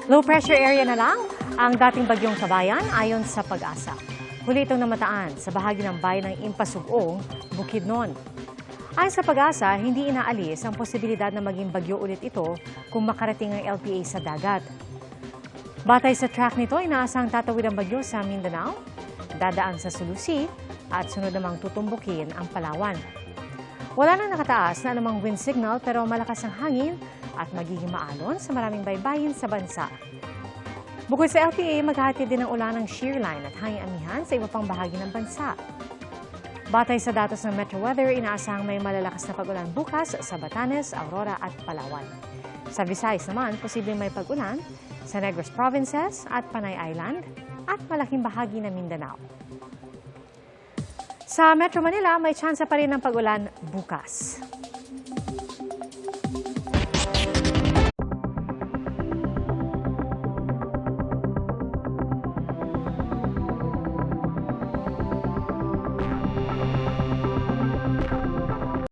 Low pressure area na lang ang dating bagyong Kabayan ayon sa Pag-asa. Huli itong namataan sa bahagi ng bayan ng Impasugong, Bukidnon. Ayon sa Pag-asa, hindi inaalis ang posibilidad na maging bagyo ulit ito kung makarating ang LPA sa dagat. Batay sa track nito, inaasang tatawid ang bagyo sa Mindanao, dadaan sa Sulusi at sunod namang tutumbukin ang Palawan. Wala nang nakataas na anumang wind signal pero malakas ang hangin at magiging maalon sa maraming baybayin sa bansa. Bukod sa LPA, maghahatid din ng ulan ng shear line at hangin amihan sa iba pang bahagi ng bansa. Batay sa datos ng Metro Weather, inaasahang may malalakas na pag-ulan bukas sa Batanes, Aurora at Palawan. Sa Visayas naman, posibleng may pag-ulan sa Negros Provinces at Panay Island at malaking bahagi ng Mindanao. Sa Metro Manila, may tsansa pa rin ng pag-ulan bukas.